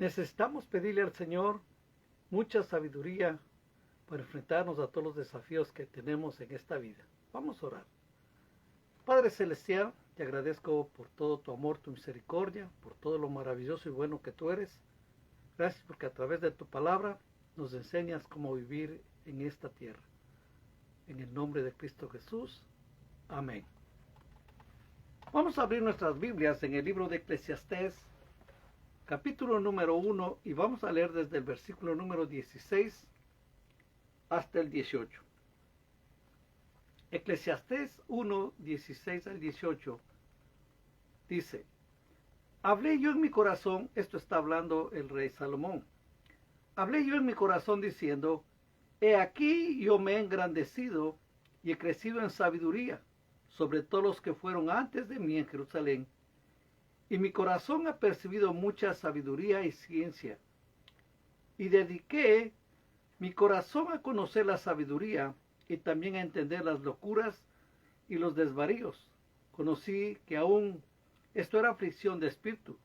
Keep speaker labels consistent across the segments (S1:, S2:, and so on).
S1: Necesitamos pedirle al Señor mucha sabiduría para enfrentarnos a todos los desafíos que tenemos en esta vida. Vamos a orar. Padre Celestial, te agradezco por todo tu amor, tu misericordia, por todo lo maravilloso y bueno que tú eres. Gracias porque a través de tu palabra nos enseñas cómo vivir en esta tierra. En el nombre de Cristo Jesús. Amén. Vamos a abrir nuestras Biblias en el libro de Eclesiastés, capítulo número 1, y vamos a leer desde el versículo número 16 hasta el 18. Eclesiastés 1, 16 al 18 dice: Hablé yo en mi corazón, esto está hablando el rey Salomón, hablé yo en mi corazón diciendo, he aquí yo me he engrandecido y he crecido en sabiduría sobre todos los que fueron antes de mí en Jerusalén, y mi corazón ha percibido mucha sabiduría y ciencia, y dediqué mi corazón a conocer la sabiduría y también a entender las locuras y los desvaríos. Conocí que aún esto era aflicción de espíritu,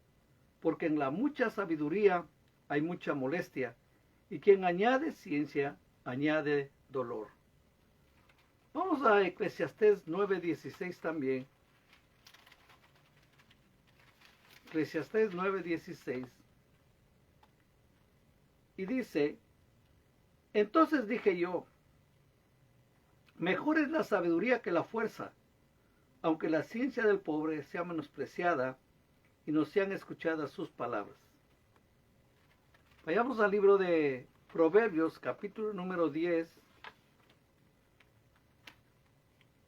S1: porque en la mucha sabiduría hay mucha molestia, y quien añade ciencia, añade dolor. Vamos a Eclesiastés 9:16 también. Eclesiastés 9:16. Y dice: Entonces dije yo, mejor es la sabiduría que la fuerza, aunque la ciencia del pobre sea menospreciada y no sean escuchadas sus palabras. Vayamos al libro de Proverbios, capítulo número 10,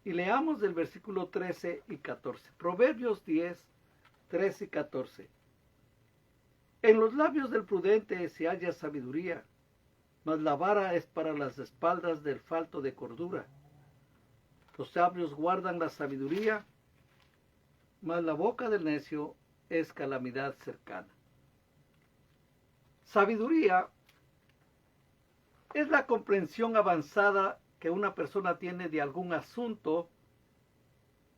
S1: y leamos del versículo 13 y 14. Proverbios 10, 13 y 14. En los labios del prudente se halla sabiduría, mas la vara es para las espaldas del falto de cordura. Los sabios guardan la sabiduría, mas la boca del necio es calamidad cercana. Sabiduría es la comprensión avanzada que una persona tiene de algún asunto,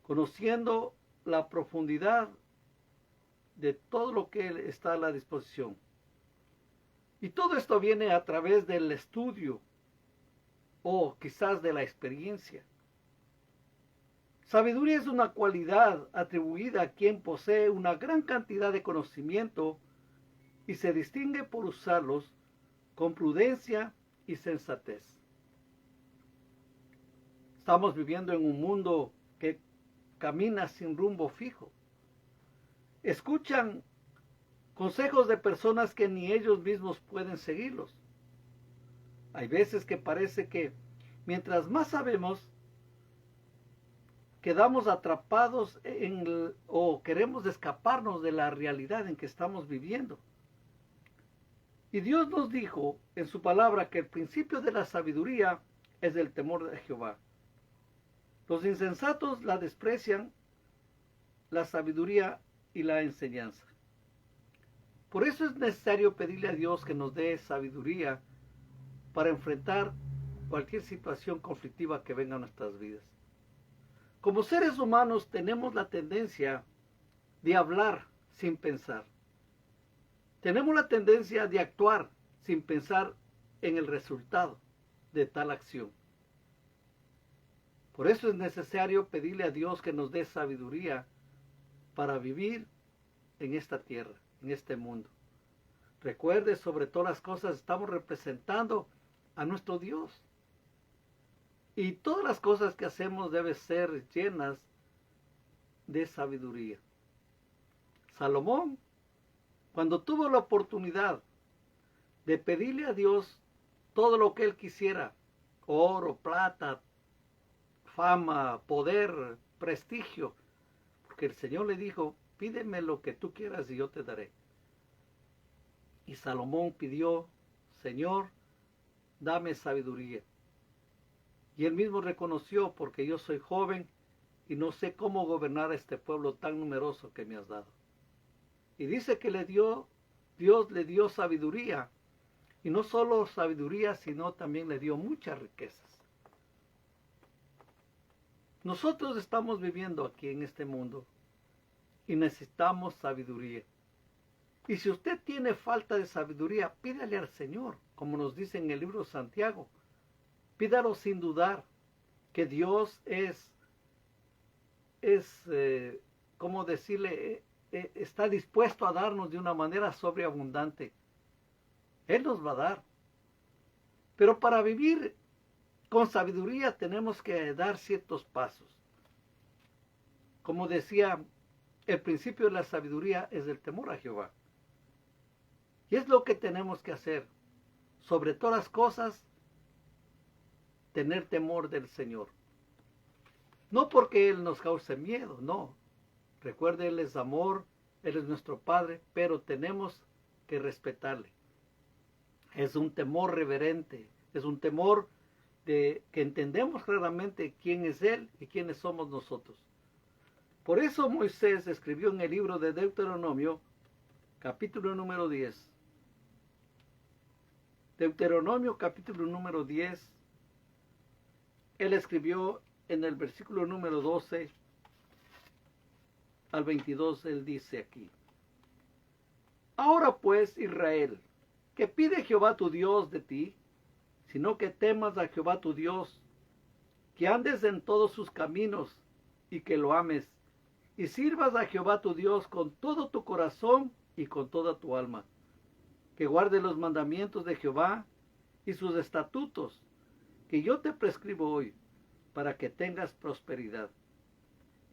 S1: conociendo la profundidad de todo lo que está a la disposición. Y todo esto viene a través del estudio o quizás de la experiencia. Sabiduría es una cualidad atribuida a quien posee una gran cantidad de conocimiento y se distingue por usarlos con prudencia y sensatez. Estamos viviendo en un mundo que camina sin rumbo fijo. Escuchan consejos de personas que ni ellos mismos pueden seguirlos. Hay veces que parece que mientras más sabemos, quedamos atrapados o queremos escaparnos de la realidad en que estamos viviendo. Y Dios nos dijo en su palabra que el principio de la sabiduría es el temor de Jehová. Los insensatos la desprecian, la sabiduría y la enseñanza. Por eso es necesario pedirle a Dios que nos dé sabiduría para enfrentar cualquier situación conflictiva que venga a nuestras vidas. Como seres humanos tenemos la tendencia de hablar sin pensar. Tenemos la tendencia de actuar sin pensar en el resultado de tal acción. Por eso es necesario pedirle a Dios que nos dé sabiduría para vivir en esta tierra, en este mundo. Recuerde, sobre todas las cosas estamos representando a nuestro Dios. Y todas las cosas que hacemos deben ser llenas de sabiduría. Salomón, cuando tuvo la oportunidad de pedirle a Dios todo lo que él quisiera, oro, plata, fama, poder, prestigio, porque el Señor le dijo, pídeme lo que tú quieras y yo te daré. Y Salomón pidió, Señor, dame sabiduría. Y él mismo reconoció, porque yo soy joven y no sé cómo gobernar a este pueblo tan numeroso que me has dado. Y dice que Dios le dio sabiduría, y no solo sabiduría, sino también le dio muchas riquezas. Nosotros estamos viviendo aquí en este mundo y necesitamos sabiduría. Y si usted tiene falta de sabiduría, pídale al Señor, como nos dice en el libro de Santiago. Pídalo sin dudar, que Dios ¿cómo decirle? Está dispuesto a darnos de una manera sobreabundante. Él nos va a dar. Pero para vivir con sabiduría tenemos que dar ciertos pasos. Como decía, el principio de la sabiduría es el temor a Jehová. Y es lo que tenemos que hacer. Sobre todas las cosas, tener temor del Señor. No porque Él nos cause miedo, no. Recuerde, Él es amor, Él es nuestro Padre, pero tenemos que respetarle. Es un temor reverente, es un temor de que entendemos claramente quién es Él y quiénes somos nosotros. Por eso Moisés escribió en el libro de Deuteronomio, capítulo número 10. Deuteronomio, capítulo número 10. Él escribió en el versículo número 12 al 22, él dice aquí: Ahora pues, Israel, ¿qué pide Jehová tu Dios de ti? Sino que temas a Jehová tu Dios, que andes en todos sus caminos y que lo ames, y sirvas a Jehová tu Dios con todo tu corazón y con toda tu alma, que guardes los mandamientos de Jehová y sus estatutos, que yo te prescribo hoy, para que tengas prosperidad.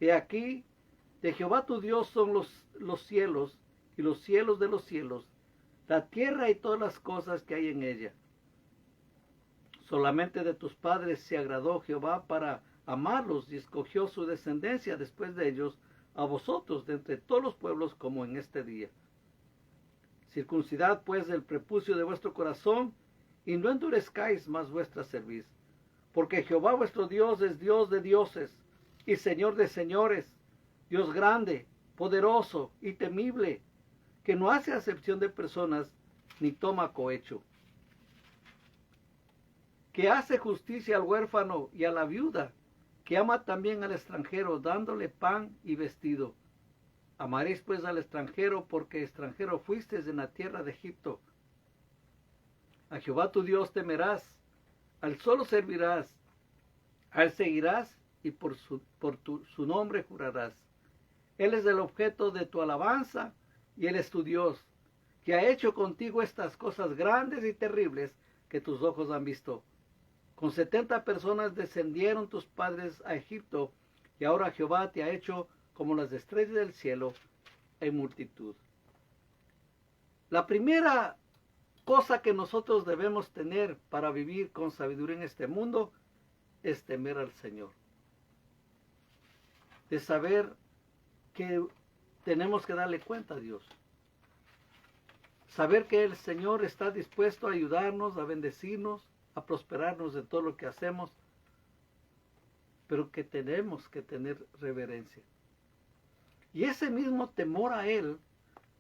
S1: He aquí, de Jehová tu Dios son los cielos y los cielos de los cielos, la tierra y todas las cosas que hay en ella. Solamente de tus padres se agradó Jehová para amarlos y escogió su descendencia después de ellos a vosotros de entre todos los pueblos como en este día. Circuncidad pues el prepucio de vuestro corazón y no endurezcáis más vuestra cerviz, porque Jehová vuestro Dios es Dios de dioses y Señor de señores, Dios grande, poderoso y temible, que no hace acepción de personas ni toma cohecho, que hace justicia al huérfano y a la viuda, que ama también al extranjero, dándole pan y vestido. Amaréis pues al extranjero, porque extranjero fuisteis en la tierra de Egipto. A Jehová tu Dios temerás, al solo servirás, a él seguirás y por su nombre jurarás. Él es el objeto de tu alabanza y él es tu Dios, que ha hecho contigo estas cosas grandes y terribles que tus ojos han visto. Con 70 personas descendieron tus padres a Egipto, y ahora Jehová te ha hecho como las estrellas del cielo en multitud. La primera cosa que nosotros debemos tener para vivir con sabiduría en este mundo es temer al Señor. De saber que tenemos que darle cuenta a Dios. Saber que el Señor está dispuesto a ayudarnos, a bendecirnos, a prosperarnos en todo lo que hacemos, pero que tenemos que tener reverencia. Y ese mismo temor a Él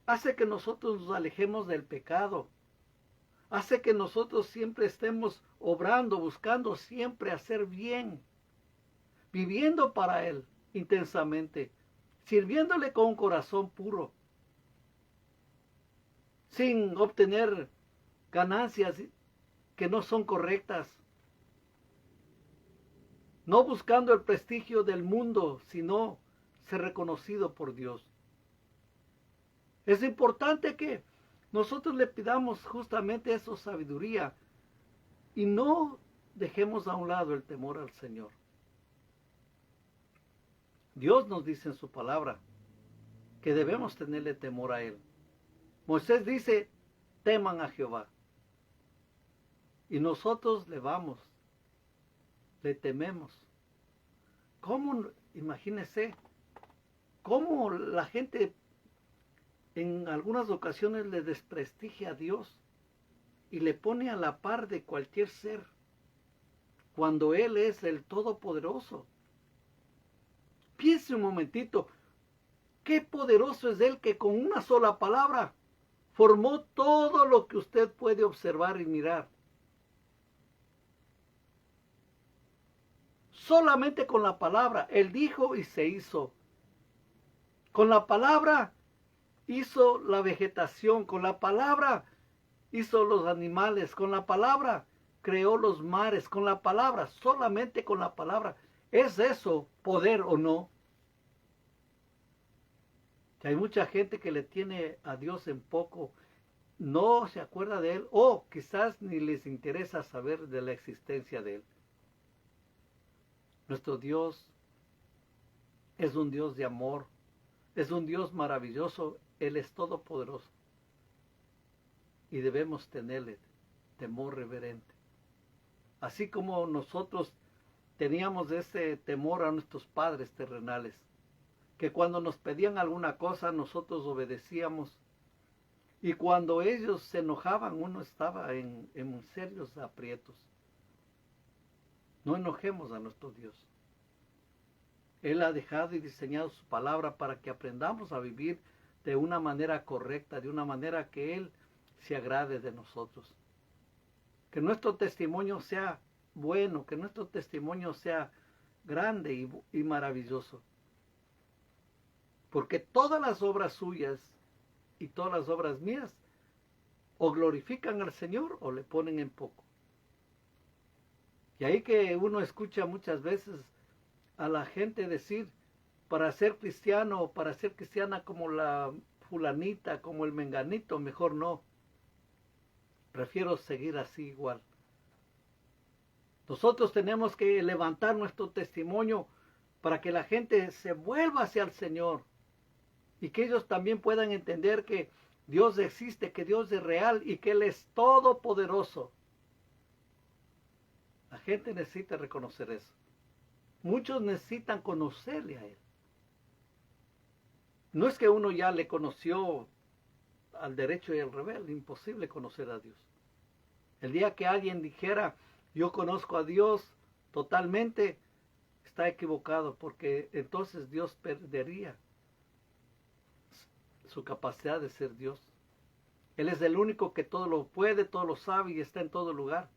S1: hace que nosotros nos alejemos del pecado, hace que nosotros siempre estemos obrando, buscando siempre hacer bien, viviendo para Él intensamente, sirviéndole con un corazón puro, sin obtener ganancias que no son correctas, no buscando el prestigio del mundo, sino ser reconocido por Dios. Es importante que nosotros le pidamos justamente eso, sabiduría, y no dejemos a un lado el temor al Señor. Dios nos dice en su palabra que debemos tenerle temor a Él. Moisés dice, teman a Jehová. Y nosotros le vamos, le tememos. ¿Cómo? Imagínese, cómo la gente en algunas ocasiones le desprestigia a Dios y le pone a la par de cualquier ser, cuando Él es el Todopoderoso. Piense un momentito, qué poderoso es Él, que con una sola palabra formó todo lo que usted puede observar y mirar. Solamente con la palabra, Él dijo y se hizo. Con la palabra hizo la vegetación, con la palabra hizo los animales, con la palabra creó los mares, con la palabra, solamente con la palabra. ¿Es eso poder o no? Que hay mucha gente que le tiene a Dios en poco, no se acuerda de Él, o quizás ni les interesa saber de la existencia de Él. Nuestro Dios es un Dios de amor, es un Dios maravilloso, Él es todopoderoso. Y debemos tenerle temor reverente. Así como nosotros teníamos ese temor a nuestros padres terrenales, que cuando nos pedían alguna cosa nosotros obedecíamos, y cuando ellos se enojaban uno estaba en serios aprietos. No enojemos a nuestro Dios. Él ha dejado y diseñado su palabra para que aprendamos a vivir de una manera correcta, de una manera que Él se agrade de nosotros. Que nuestro testimonio sea bueno, que nuestro testimonio sea grande y maravilloso. Porque todas las obras suyas y todas las obras mías o glorifican al Señor o le ponen en poco. Y ahí que uno escucha muchas veces a la gente decir, para ser cristiano o para ser cristiana como la fulanita, como el menganito, mejor no. Prefiero seguir así igual. Nosotros tenemos que levantar nuestro testimonio para que la gente se vuelva hacia el Señor y que ellos también puedan entender que Dios existe, que Dios es real y que Él es todopoderoso. La gente necesita reconocer eso. Muchos necesitan conocerle a Él. No es que uno ya le conoció al derecho y al revés, imposible conocer a Dios. El día que alguien dijera, yo conozco a Dios totalmente, está equivocado, porque entonces Dios perdería su capacidad de ser Dios. Él es el único que todo lo puede, todo lo sabe y está en todo lugar.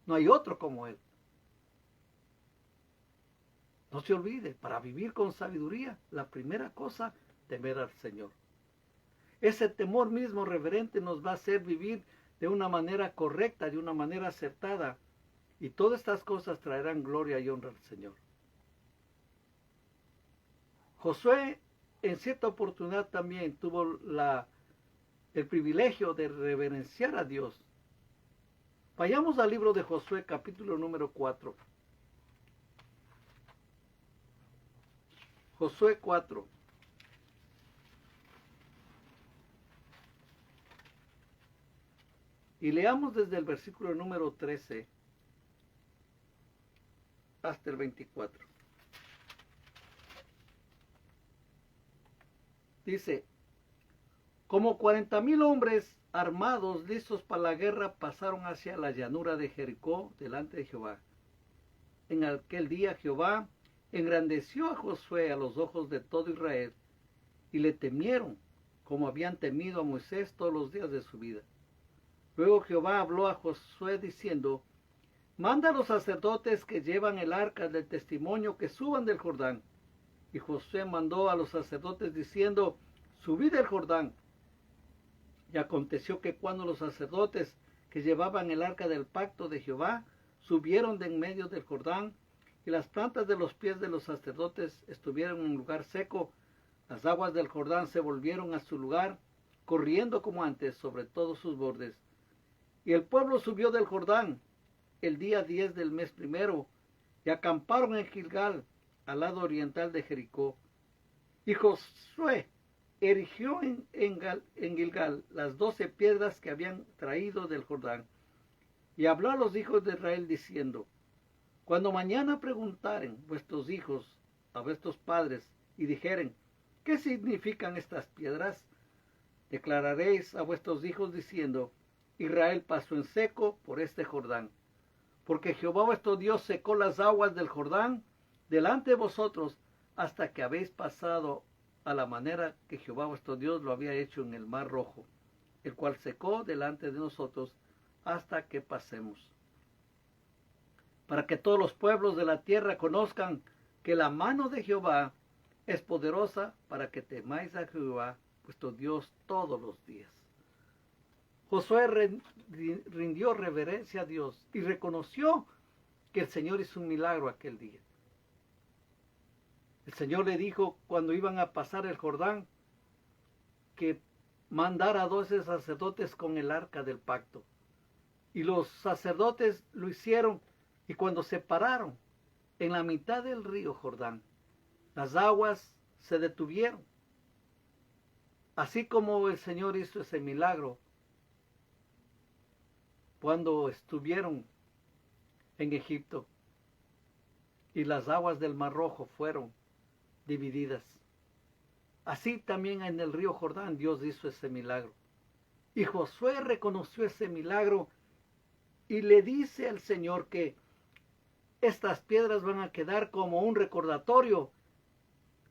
S1: No hay otro como Él. No se olvide, para vivir con sabiduría, la primera cosa, temer al Señor. Ese temor mismo reverente nos va a hacer vivir de una manera correcta, de una manera acertada. Y todas estas cosas traerán gloria y honra al Señor. Josué en cierta oportunidad también tuvo el privilegio de reverenciar a Dios. Vayamos al libro de Josué, capítulo número 4. Josué 4. Y leamos desde el versículo número 13 hasta el 24. Dice, como 40,000 hombres armados, listos para la guerra, pasaron hacia la llanura de Jericó delante de Jehová. En aquel día Jehová engrandeció a Josué a los ojos de todo Israel, y le temieron, como habían temido a Moisés todos los días de su vida. Luego Jehová habló a Josué diciendo, manda a los sacerdotes que llevan el arca del testimonio que suban del Jordán. Y Josué mandó a los sacerdotes diciendo, subid el Jordán. Y aconteció que cuando los sacerdotes que llevaban el arca del pacto de Jehová subieron de en medio del Jordán, y las plantas de los pies de los sacerdotes estuvieron en lugar seco, las aguas del Jordán se volvieron a su lugar, corriendo como antes sobre todos sus bordes. Y el pueblo subió del Jordán el día 10 del mes primero, y acamparon en Gilgal, al lado oriental de Jericó. Y Josué erigió en Gilgal las 12 piedras que habían traído del Jordán. Y habló a los hijos de Israel diciendo, cuando mañana preguntaren vuestros hijos a vuestros padres y dijeren, ¿qué significan estas piedras? Declararéis a vuestros hijos diciendo, Israel pasó en seco por este Jordán, porque Jehová vuestro Dios secó las aguas del Jordán delante de vosotros hasta que habéis pasado a la manera que Jehová vuestro Dios lo había hecho en el mar Rojo, el cual secó delante de nosotros hasta que pasemos. Para que todos los pueblos de la tierra conozcan que la mano de Jehová es poderosa, para que temáis a Jehová vuestro Dios todos los días. Josué rindió reverencia a Dios y reconoció que el Señor hizo un milagro aquel día. El Señor le dijo cuando iban a pasar el Jordán que mandara a 12 sacerdotes con el arca del pacto. Y los sacerdotes lo hicieron, y cuando se pararon en la mitad del río Jordán, las aguas se detuvieron. Así como el Señor hizo ese milagro cuando estuvieron en Egipto y las aguas del Mar Rojo fueron divididas. Así también en el río Jordán Dios hizo ese milagro. Y Josué reconoció ese milagro y le dice al Señor que estas piedras van a quedar como un recordatorio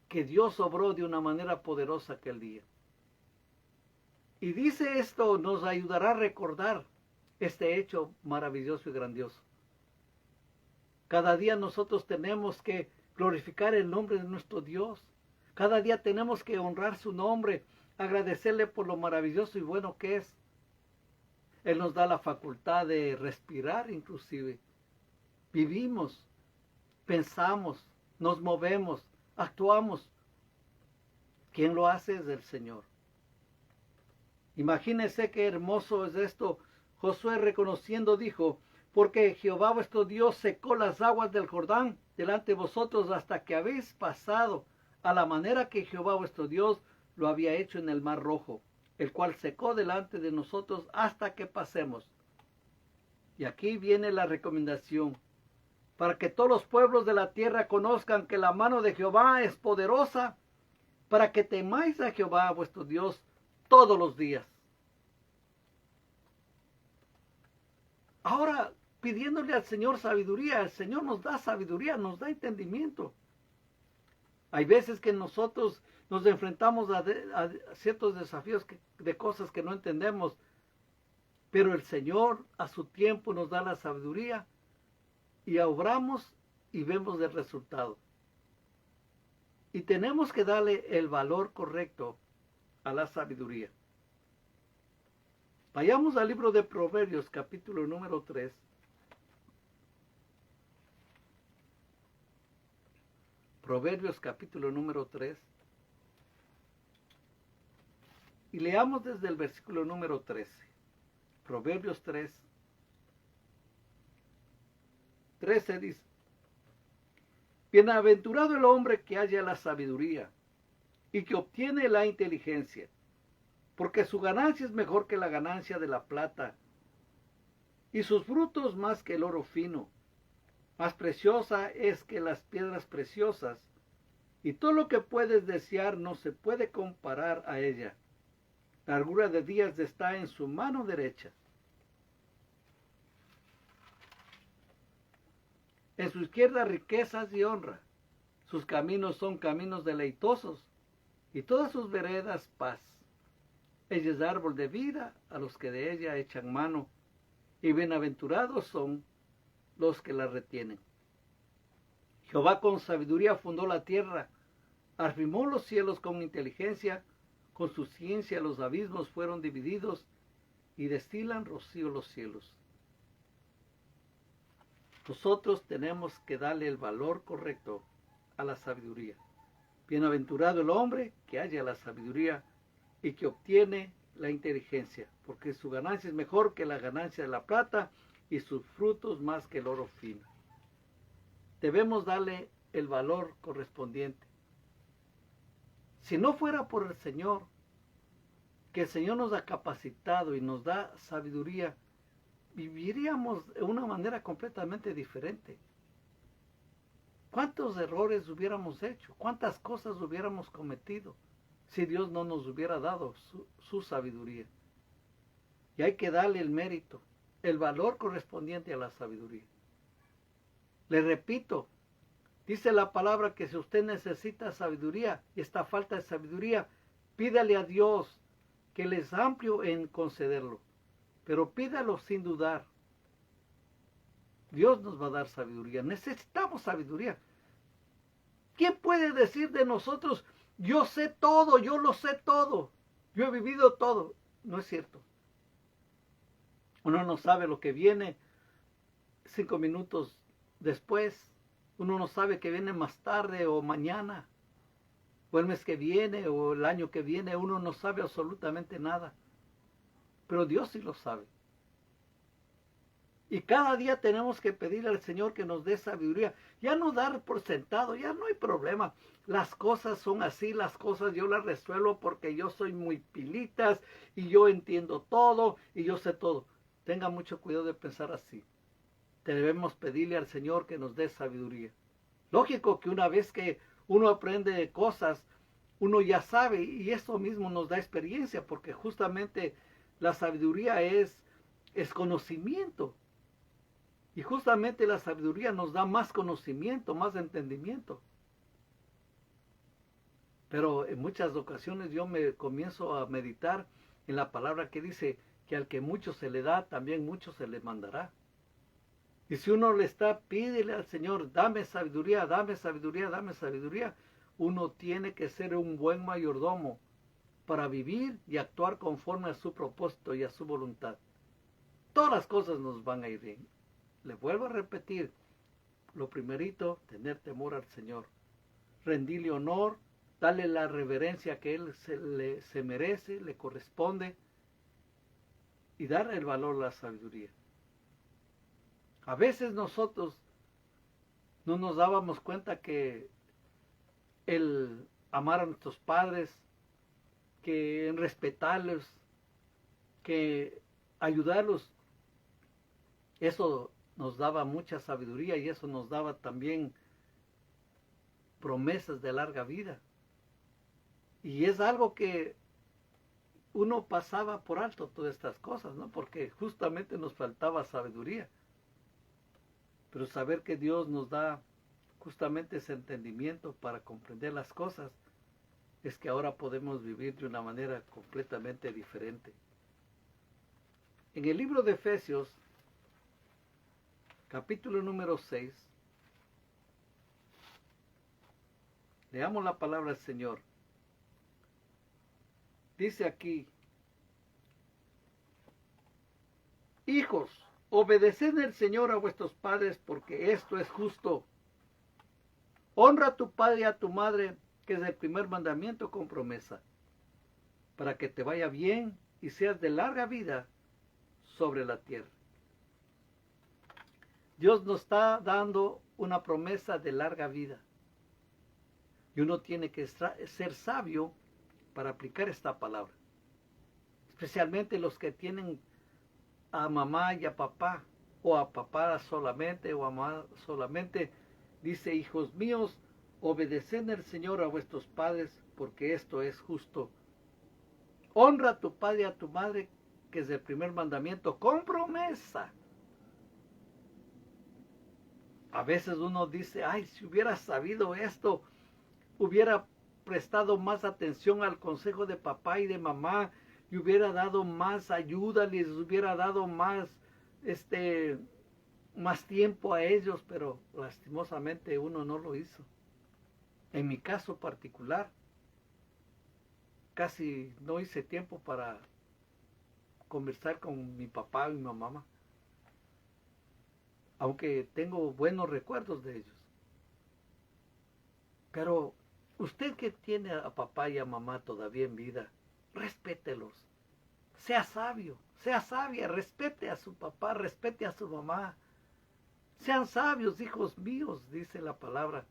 S1: que Dios obró de una manera poderosa aquel día. Y dice esto nos ayudará a recordar este hecho maravilloso y grandioso. Cada día nosotros tenemos que glorificar el nombre de nuestro Dios. Cada día tenemos que honrar su nombre, agradecerle por lo maravilloso y bueno que es. Él nos da la facultad de respirar inclusive. Vivimos, pensamos, nos movemos, actuamos. ¿Quién lo hace? Es el Señor. Imagínense qué hermoso es esto. Josué reconociendo dijo, porque Jehová vuestro Dios secó las aguas del Jordán delante de vosotros hasta que habéis pasado a la manera que Jehová vuestro Dios lo había hecho en el Mar Rojo, el cual secó delante de nosotros hasta que pasemos. Y aquí viene la recomendación, para que todos los pueblos de la tierra conozcan que la mano de Jehová es poderosa, para que temáis a Jehová vuestro Dios todos los días. Ahora, pidiéndole al Señor sabiduría, el Señor nos da sabiduría, nos da entendimiento. Hay veces que nosotros nos enfrentamos a ciertos desafíos de cosas que no entendemos, pero el Señor a su tiempo nos da la sabiduría y obramos y vemos el resultado. Y tenemos que darle el valor correcto a la sabiduría. Vayamos al libro de Proverbios, capítulo número 3. Proverbios, capítulo número 3. Y leamos desde el versículo número 13. Proverbios 3. 13 dice, bienaventurado el hombre que halla la sabiduría y que obtiene la inteligencia, porque su ganancia es mejor que la ganancia de la plata, y sus frutos más que el oro fino. Más preciosa es que las piedras preciosas, y todo lo que puedes desear no se puede comparar a ella. La largura de días está en su mano derecha. En su izquierda riquezas y honra. Sus caminos son caminos deleitosos, y todas sus veredas paz. Ella es árbol de vida a los que de ella echan mano, y bienaventurados son los que la retienen. Jehová con sabiduría fundó la tierra, afirmó los cielos con inteligencia, con su ciencia los abismos fueron divididos, y destilan rocío los cielos. Nosotros tenemos que darle el valor correcto a la sabiduría. Bienaventurado el hombre que halla la sabiduría y que obtiene la inteligencia, porque su ganancia es mejor que la ganancia de la plata y sus frutos más que el oro fino. Debemos darle el valor correspondiente. Si no fuera por el Señor, que el Señor nos ha capacitado y nos da sabiduría, viviríamos de una manera completamente diferente. ¿Cuántos errores hubiéramos hecho? ¿Cuántas cosas hubiéramos cometido si Dios no nos hubiera dado su sabiduría? Y hay que darle el mérito, el valor correspondiente a la sabiduría. Le repito, dice la palabra que si usted necesita sabiduría y está falta de sabiduría, pídale a Dios que Él es amplio en concederlo. Pero pídalo sin dudar. Dios nos va a dar sabiduría. Necesitamos sabiduría. ¿Quién puede decir de nosotros, yo sé todo, yo lo sé todo? Yo he vivido todo. No es cierto. Uno no sabe lo que viene 5 minutos después. Uno no sabe que viene más tarde o mañana, o el mes que viene, o el año que viene. Uno no sabe absolutamente nada. Pero Dios sí lo sabe. Y cada día tenemos que pedirle al Señor que nos dé sabiduría. Ya no dar por sentado, ya no hay problema. Las cosas son así, las cosas yo las resuelvo porque yo soy muy pilitas y yo entiendo todo y yo sé todo. Tenga mucho cuidado de pensar así. Debemos pedirle al Señor que nos dé sabiduría. Lógico que una vez que uno aprende cosas, uno ya sabe y eso mismo nos da experiencia porque justamente la sabiduría es conocimiento. Y justamente la sabiduría nos da más conocimiento, más entendimiento. Pero en muchas ocasiones yo me comienzo a meditar en la palabra que dice que al que mucho se le da, también mucho se le mandará. Y si uno le está, pídele al Señor, dame sabiduría, dame sabiduría, dame sabiduría. Uno tiene que ser un buen mayordomo para vivir y actuar conforme a su propósito y a su voluntad. Todas las cosas nos van a ir bien. Le vuelvo a repetir, lo primerito, tener temor al Señor. Rendirle honor, darle la reverencia que Él se merece, le corresponde, y dar el valor a la sabiduría. A veces nosotros no nos dábamos cuenta que el amar a nuestros padres, que respetarlos, que ayudarlos, eso nos daba mucha sabiduría y eso nos daba también promesas de larga vida. Y es algo que uno pasaba por alto todas estas cosas, ¿no? Porque justamente nos faltaba sabiduría. Pero saber que Dios nos da justamente ese entendimiento para comprender las cosas, es que ahora podemos vivir de una manera completamente diferente. En el libro de Efesios, capítulo número 6, leamos la palabra del Señor. Dice aquí: hijos, obedeced al Señor a vuestros padres, porque esto es justo. Honra a tu padre y a tu madre, que es el primer mandamiento con promesa, para que te vaya bien y seas de larga vida sobre la tierra. Dios nos está dando una promesa de larga vida. Y uno tiene que ser sabio para aplicar esta palabra. Especialmente los que tienen a mamá y a papá, o a papá solamente, o a mamá solamente. Dice: hijos míos, obedeced al Señor a vuestros padres, porque esto es justo. Honra a tu padre y a tu madre, que es el primer mandamiento, con promesa. A veces uno dice: ay, si hubiera sabido esto, hubiera prestado más atención al consejo de papá y de mamá, y hubiera dado más ayuda, les hubiera dado más, más tiempo a ellos, pero lastimosamente uno no lo hizo. En mi caso particular, casi no hice tiempo para conversar con mi papá y mi mamá, aunque tengo buenos recuerdos de ellos. Pero usted que tiene a papá y a mamá todavía en vida, respételos. Sea sabio, sea sabia, respete a su papá, respete a su mamá. Sean sabios, hijos míos, dice la palabra.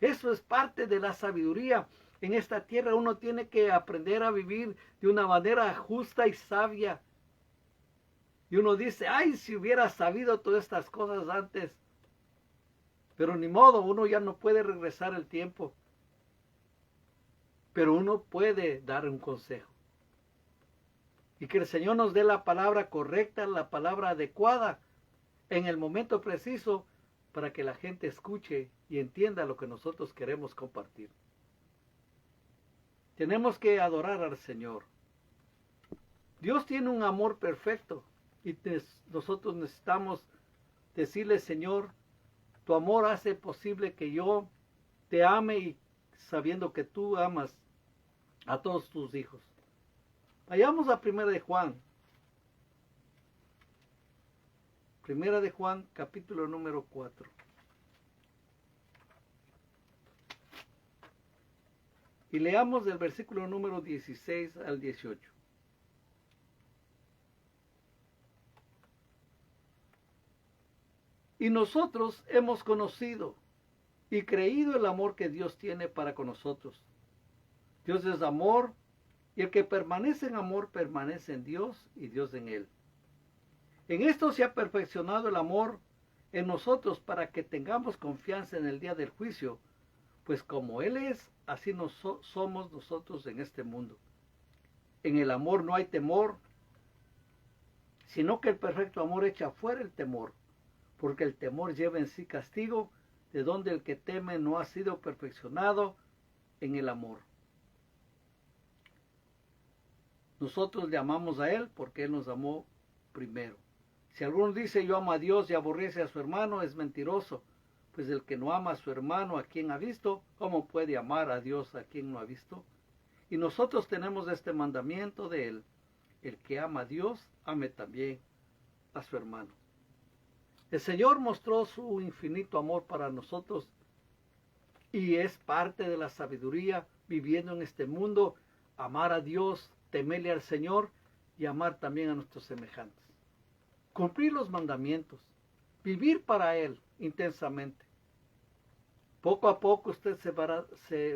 S1: Eso es parte de la sabiduría. En esta tierra uno tiene que aprender a vivir de una manera justa y sabia. Y uno dice: ay, si hubiera sabido todas estas cosas antes. Pero ni modo, uno ya no puede regresar el tiempo. Pero uno puede dar un consejo. Y que el Señor nos dé la palabra correcta, la palabra adecuada, en el momento preciso, para que la gente escuche y entienda lo que nosotros queremos compartir. Tenemos que adorar al Señor. Dios tiene un amor perfecto y nosotros necesitamos decirle: Señor, tu amor hace posible que yo te ame, y sabiendo que tú amas a todos tus hijos. Vayamos a Primera de Juan. Primera de Juan, capítulo número 4. Y leamos del versículo número 16 al 18. Y nosotros hemos conocido y creído el amor que Dios tiene para con nosotros. Dios es amor, y el que permanece en amor permanece en Dios y Dios en él. En esto se ha perfeccionado el amor en nosotros para que tengamos confianza en el día del juicio, pues como Él es, así somos nosotros en este mundo. En el amor no hay temor, sino que el perfecto amor echa fuera el temor, porque el temor lleva en sí castigo, de donde el que teme no ha sido perfeccionado en el amor. Nosotros le amamos a Él porque Él nos amó primero. Si alguno dice yo amo a Dios y aborrece a su hermano, es mentiroso, pues el que no ama a su hermano a quien ha visto, ¿cómo puede amar a Dios a quien no ha visto? Y nosotros tenemos este mandamiento de Él: el que ama a Dios, ame también a su hermano. El Señor mostró su infinito amor para nosotros y es parte de la sabiduría viviendo en este mundo, amar a Dios, temerle al Señor y amar también a nuestros semejantes. Cumplir los mandamientos, vivir para Él intensamente. Poco a poco usted se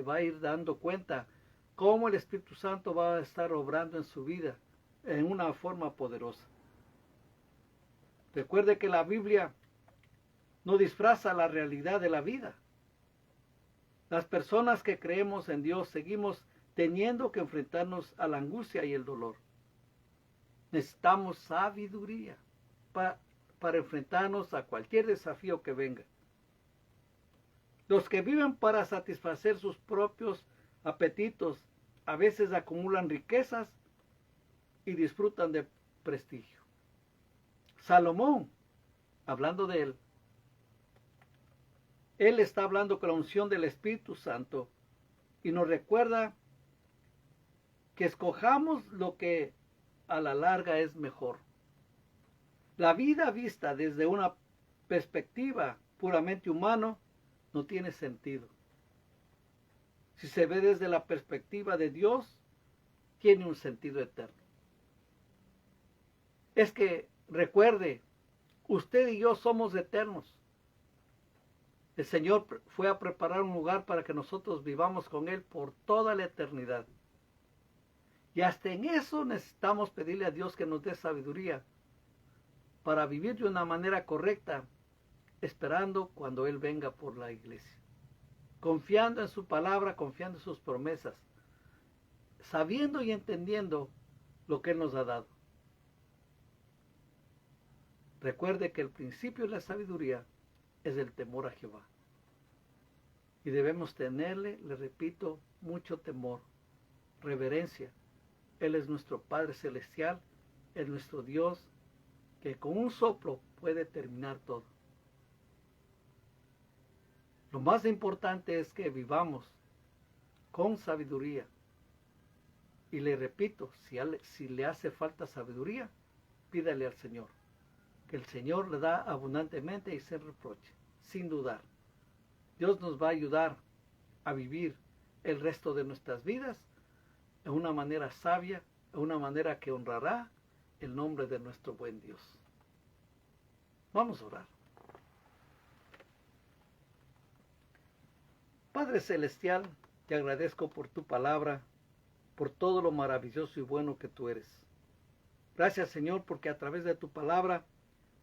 S1: va a ir dando cuenta cómo el Espíritu Santo va a estar obrando en su vida en una forma poderosa. Recuerde que la Biblia no disfraza la realidad de la vida. Las personas que creemos en Dios seguimos teniendo que enfrentarnos a la angustia y el dolor. Necesitamos sabiduría para enfrentarnos a cualquier desafío que venga. Los que viven para satisfacer sus propios apetitos a veces acumulan riquezas y disfrutan de prestigio. Salomón, hablando de él está hablando con la unción del Espíritu Santo y nos recuerda que escojamos lo que a la larga es mejor. La vida vista desde una perspectiva puramente humana no tiene sentido. Si se ve desde la perspectiva de Dios, tiene un sentido eterno. Es que, recuerde, usted y yo somos eternos. El Señor fue a preparar un lugar para que nosotros vivamos con Él por toda la eternidad. Y hasta en eso necesitamos pedirle a Dios que nos dé sabiduría para vivir de una manera correcta, esperando cuando Él venga por la iglesia. Confiando en su palabra, confiando en sus promesas, sabiendo y entendiendo lo que Él nos ha dado. Recuerde que el principio de la sabiduría es el temor a Jehová. Y debemos tenerle, le repito, mucho temor, reverencia. Él es nuestro Padre Celestial, es nuestro Dios, que con un soplo puede terminar todo. Lo más importante es que vivamos con sabiduría. Y le repito, si le hace falta sabiduría, pídale al Señor. Que el Señor le da abundantemente y sin reproche, sin dudar. Dios nos va a ayudar a vivir el resto de nuestras vidas de una manera sabia, de una manera que honrará el nombre de nuestro buen Dios. Vamos a orar. Padre Celestial, te agradezco por tu palabra, por todo lo maravilloso y bueno que tú eres. Gracias, Señor, porque a través de tu palabra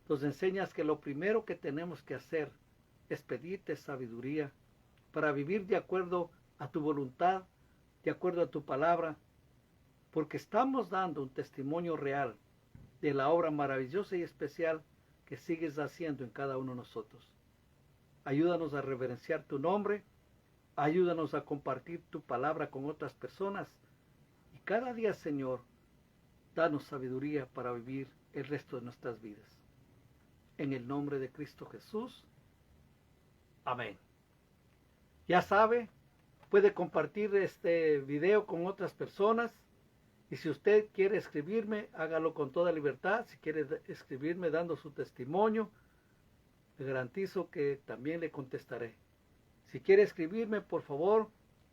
S1: nos enseñas que lo primero que tenemos que hacer es pedirte sabiduría para vivir de acuerdo a tu voluntad, de acuerdo a tu palabra, porque estamos dando un testimonio real de la obra maravillosa y especial que sigues haciendo en cada uno de nosotros. Ayúdanos a reverenciar tu nombre, ayúdanos a compartir tu palabra con otras personas y cada día, Señor, danos sabiduría para vivir el resto de nuestras vidas. En el nombre de Cristo Jesús. Amén. Ya sabe, puede compartir este video con otras personas. Y si usted quiere escribirme, hágalo con toda libertad. Si quiere escribirme dando su testimonio, le garantizo que también le contestaré. Si quiere escribirme, por favor,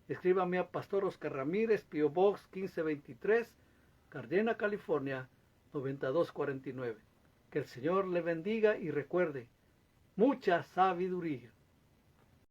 S1: escríbame a Pastor Oscar Ramírez, P.O. Box 1523, Gardena, California, 9249. Que el Señor le bendiga y recuerde, mucha sabiduría.